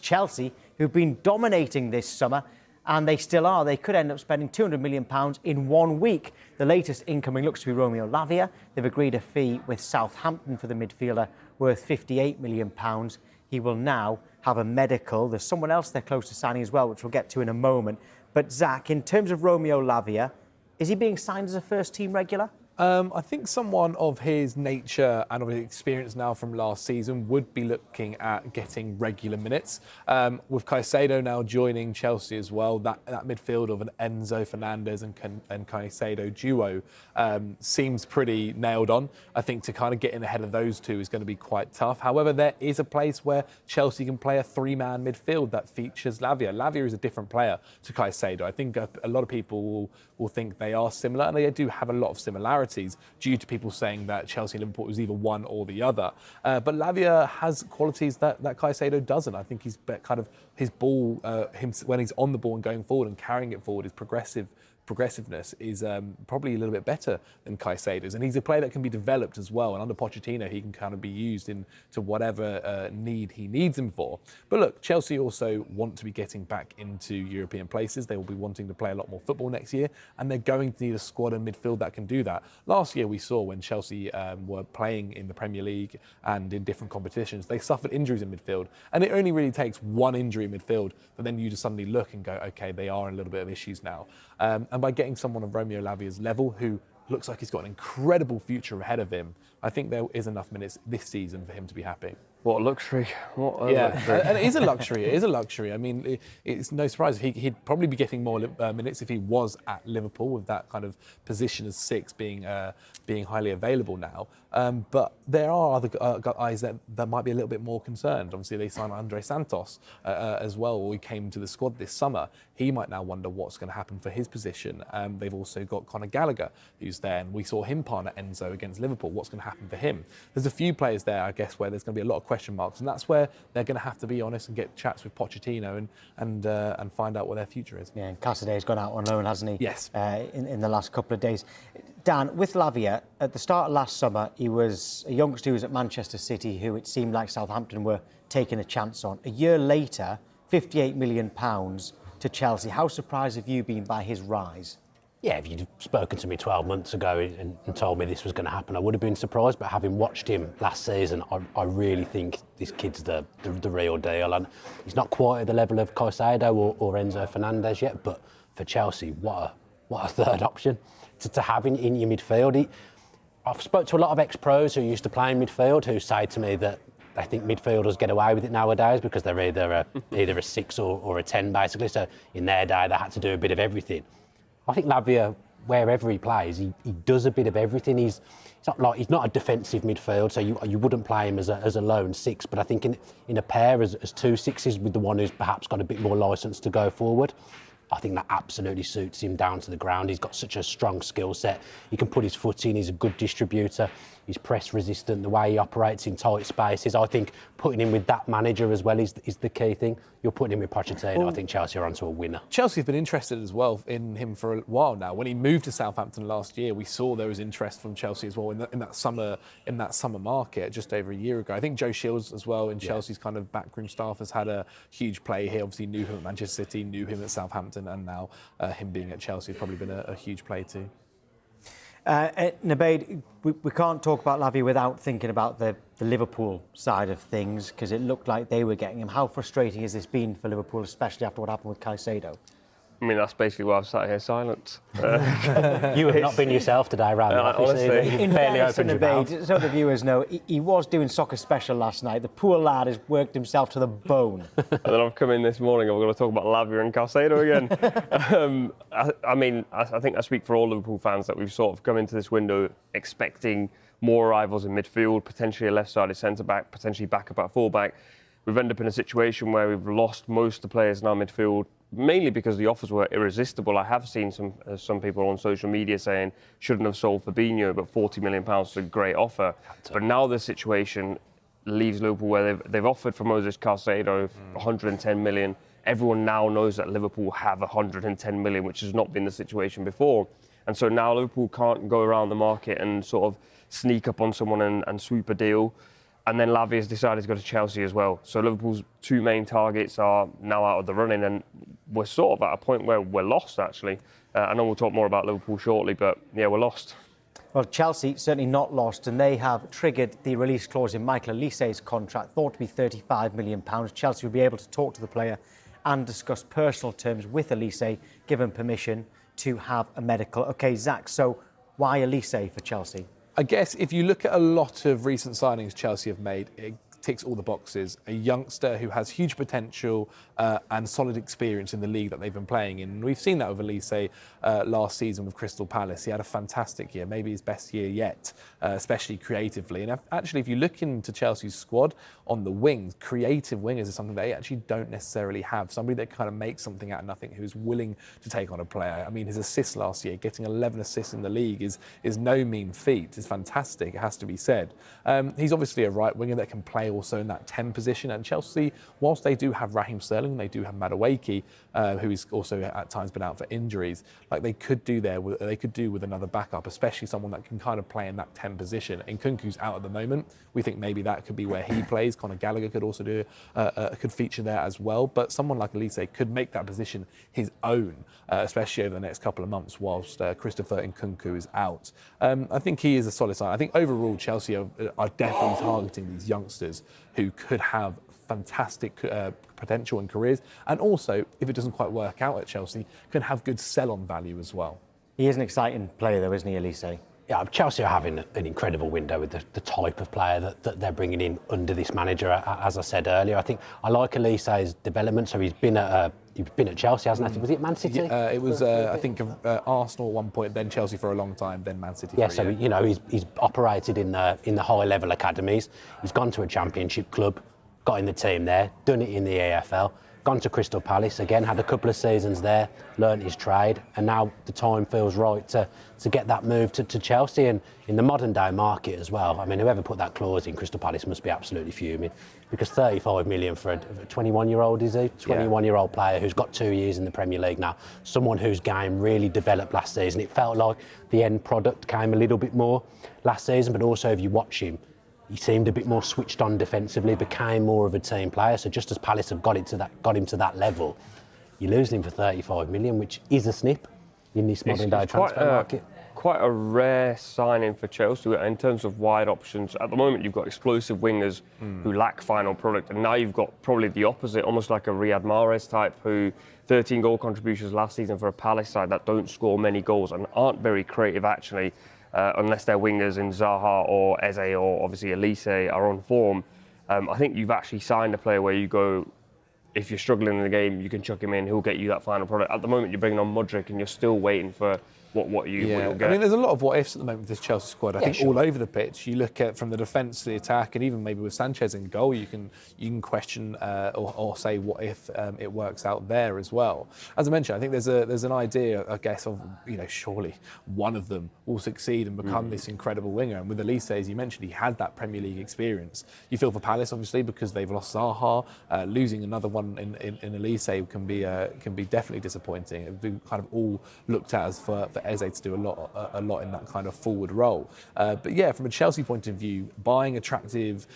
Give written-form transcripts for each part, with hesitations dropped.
Chelsea, who've been dominating this summer, and they still are. They could end up spending £200 million in 1 week. The latest incoming looks to be Romeo Lavia. They've agreed a fee with Southampton for the midfielder worth £58 million. He will now have a medical. There's someone else they're close to signing as well, which we'll get to in a moment. But Zach, in terms of Romeo Lavia, is he being signed as a first-team regular? I think someone of his nature and of his experience now from last season would be looking at getting regular minutes. With Caicedo now joining Chelsea as well, that midfield of an Enzo Fernandez and Caicedo duo seems pretty nailed on. I think to kind of get in ahead of those two is going to be quite tough. However, there is a place where Chelsea can play a three-man midfield that features Lavia. Lavia is a different player to Caicedo. I think a lot of people will think they are similar, and they do have a lot of similarities due to people saying that Chelsea and Liverpool was either one or the other. But Lavia has qualities that Caicedo doesn't. I think he's kind of his ball, when he's on the ball and going forward and carrying it forward, his progressiveness is probably a little bit better than Caicedo's, and he's a player that can be developed as well, and under Pochettino he can kind of be used into whatever need he needs him for. But look, Chelsea also want to be getting back into European places. They will be wanting to play a lot more football next year, and they're going to need a squad and midfield that can do that. Last year we saw when Chelsea were playing in the Premier League and in different competitions, they suffered injuries in midfield, and it only really takes one injury in midfield for then you to suddenly look and go, okay, they are in a little bit of issues now. And by getting someone of Romeo Lavia's level, who looks like he's got an incredible future ahead of him, I think there is enough minutes this season for him to be happy. What a luxury. What a luxury. And it is a luxury. It is a luxury. I mean, it's no surprise. He'd probably be getting more minutes if he was at Liverpool, with that kind of position as six being highly available now. But there are other guys that might be a little bit more concerned. Obviously, they signed Andre Santos as well, or he came to the squad this summer. He might now wonder what's going to happen for his position. They've also got Conor Gallagher, who's there, and we saw him partner Enzo against Liverpool. What's going to happen for him? There's a few players there, I guess, where there's going to be a lot of question marks, and that's where they're going to have to be honest and get chats with Pochettino and find out what their future is. Yeah, and Caicedo's gone out on loan, hasn't he? Yes. In the last couple of days. Dan, with Lavia, at the start of last summer, he was a youngster who was at Manchester City, who it seemed like Southampton were taking a chance on. A year later, £58 million to Chelsea. How surprised have you been by his rise? Yeah, if you'd spoken to me 12 months ago and told me this was going to happen, I would have been surprised. But having watched him last season, I really think this kid's the real deal. And he's not quite at the level of Caicedo or Enzo Fernandez yet, but for Chelsea, what a third option to have in your midfield. I've spoke to a lot of ex-pros who used to play in midfield who say to me that they think midfielders get away with it nowadays because they're either a 6 or a 10, basically. So in their day, they had to do a bit of everything. I think Lavia, wherever he plays, he does a bit of everything. He's not a defensive midfield, so you wouldn't play him as a lone 6. But I think in a pair as 2 6s with the one who's perhaps got a bit more licence to go forward, I think that absolutely suits him down to the ground. He's got such a strong skill set. He can put his foot in. He's a good distributor. He's press resistant. The way he operates in tight spaces, I think putting him with that manager as well is the key thing. You're putting him with Pochettino. Well, I think Chelsea are onto a winner. Chelsea have been interested as well in him for a while now. When he moved to Southampton last year, we saw there was interest from Chelsea as well in that summer market just over a year ago. I think Joe Shields as well in Chelsea's kind of backroom staff has had a huge play here. Obviously knew him at Manchester City, knew him at Southampton, and now him being at Chelsea has probably been a huge play too. Nabeed, we can't talk about Lavia without thinking about the Liverpool side of things, because it looked like they were getting him. How frustrating has this been for Liverpool, especially after what happened with Caicedo? I mean, that's basically why I've sat here silent. You have not been yourself today, Randy. Honestly. In fairness to Nabeed, so the viewers know, he was doing soccer special last night. The poor lad has worked himself to the bone. And then I've come in this morning and we're going to talk about Lavia and Caicedo again. I think I speak for all Liverpool fans that we've sort of come into this window expecting more arrivals in midfield, potentially a left-sided centre-back, potentially backup at full-back. We've ended up in a situation where we've lost most of the players in our midfield, mainly because the offers were irresistible. I have seen some people on social media saying shouldn't have sold Fabinho, but £40 million is a great offer. But now the situation leaves Liverpool where they've offered for Moisés Caicedo 110 million. Everyone now knows that Liverpool have 110 million, which has not been the situation before. And so now Liverpool can't go around the market and sort of sneak up on someone and swoop a deal. And then Lavia's decided to go to Chelsea as well. So Liverpool's two main targets are now out of the running, and we're sort of at a point where we're lost, actually. I know we'll talk more about Liverpool shortly, but yeah, we're lost. Well, Chelsea certainly not lost, and they have triggered the release clause in Michael Olise's contract, thought to be £35 million. Chelsea will be able to talk to the player and discuss personal terms with Olise, given permission to have a medical. OK, Zach, so why Olise for Chelsea? I guess if you look at a lot of recent signings Chelsea have made, it ticks all the boxes. A youngster who has huge potential and solid experience in the league that they've been playing in. And we've seen that with Olise last season with Crystal Palace. He had a fantastic year, maybe his best year yet, especially creatively. And actually, if you look into Chelsea's squad on the wings, creative wingers is something they actually don't necessarily have. Somebody that kind of makes something out of nothing, who's willing to take on a player. I mean, his assists last year, getting 11 assists in the league is no mean feat. It's fantastic, it has to be said. He's obviously a right winger that can play also in that 10 position. And Chelsea, whilst they do have Raheem Sterling, they do have Madueke, who is also at times been out for injuries. Like they could do with another backup, especially someone that can kind of play in that 10 position. And Nkunku's out at the moment. We think maybe that could be where he plays. Conor Gallagher could also could feature there as well. But someone like Olise could make that position his own, especially over the next couple of months whilst Christopher Nkunku is out. I think he is a solid sign. I think overall Chelsea are definitely targeting these youngsters who could have fantastic potential and careers, and also, if it doesn't quite work out at Chelsea, can have good sell-on value as well. He is an exciting player, though, isn't he, Olise? Yeah, Chelsea are having an incredible window with the type of player that they're bringing in under this manager. As I said earlier, I think I like Olise's development. So he's been at Chelsea, hasn't he? Was it Man City? Yeah, it was, I think, Arsenal at one point, then Chelsea for a long time, then Man City. Yeah, so you know he's operated in the high level academies. He's gone to a Championship club, got in the team there, done it in the EFL. Gone to Crystal Palace again, had a couple of seasons there, learnt his trade, and now the time feels right to get that move to Chelsea. And in the modern day market as well, I mean, whoever put that clause in Crystal Palace must be absolutely fuming, because 35 million for a 21-year-old, is he? 21-year-old player who's got 2 years in the Premier League now, someone whose game really developed last season. It felt like the end product came a little bit more last season, but also if you watch him, he seemed a bit more switched on defensively, became more of a team player. So just as Palace have got him to that level, you're losing him for 35 million, which is a snip in this modern day transfer market. Quite a rare signing for Chelsea in terms of wide options. At the moment, you've got explosive wingers who lack final product, and now you've got probably the opposite, almost like a Riyad Mahrez type, who 13 goal contributions last season for a Palace side that don't score many goals and aren't very creative actually. Unless their wingers in Zaha or Eze or obviously Olise are on form. I think you've actually signed a player where you go, if you're struggling in the game, you can chuck him in, he'll get you that final product. At the moment, you're bringing on Mudryk and you're still waiting for what you'll get. I mean, there's a lot of what ifs at the moment with this Chelsea squad. I think all over the pitch. You look at from the defence to the attack, and even maybe with Sanchez in goal, you can question or say what if it works out there as well. As I mentioned, I think there's an idea, I guess, of surely one of them will succeed and become this incredible winger. And with Olise, as you mentioned, he had that Premier League experience. You feel for Palace obviously because they've lost Zaha. Losing another one in Olise can be definitely disappointing. It'd be kind of all looked at as for Eze to do a lot in that kind of forward role. But yeah, from a Chelsea point of view, buying attractive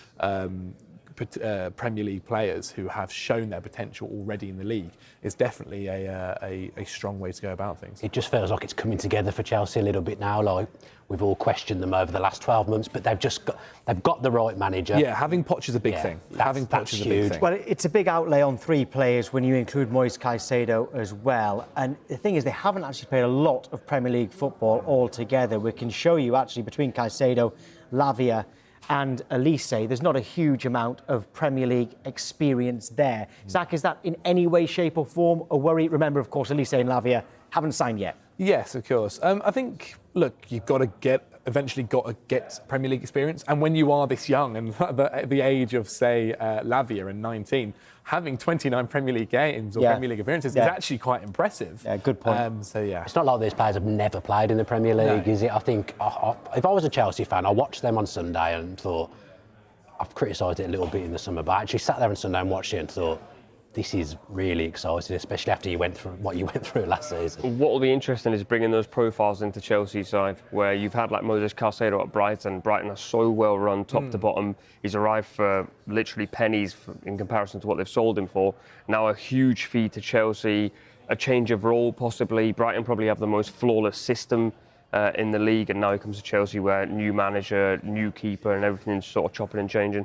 Premier League players who have shown their potential already in the league is definitely a strong way to go about things. It just feels like it's coming together for Chelsea a little bit now. Like we've all questioned them over the last 12 months, but they've got the right manager. Yeah, having Poch is a big thing. Having Poch is a big thing. Well, it's a big outlay on 3 players when you include Moisés Caicedo as well. And the thing is, they haven't actually played a lot of Premier League football altogether. We can show you actually between Caicedo, Lavia and Olise, there's not a huge amount of Premier League experience there. Zach, is that in any way, shape or form a worry? Remember, of course, Olise and Lavia haven't signed yet. Yes, of course. I think, look, you've eventually got to get Premier League experience. And when you are this young and at the age of, say, Lavia and 19, having 29 Premier League games or Premier League appearances is actually quite impressive. Yeah, good point. It's not like these players have never played in the Premier League, is it? I think if I was a Chelsea fan, I watched them on Sunday and thought, I've criticised it a little bit in the summer, but I actually sat there on Sunday and watched it and thought, this is really exciting, especially after you went through what you went through last season. What will be interesting is bringing those profiles into Chelsea's side, where you've had like Moisés Caicedo at Brighton. Brighton are so well run, top to bottom. He's arrived for literally pennies in comparison to what they've sold him for. Now a huge fee to Chelsea, a change of role possibly. Brighton probably have the most flawless system in the league, and now he comes to Chelsea where new manager, new keeper, and everything's sort of chopping and changing.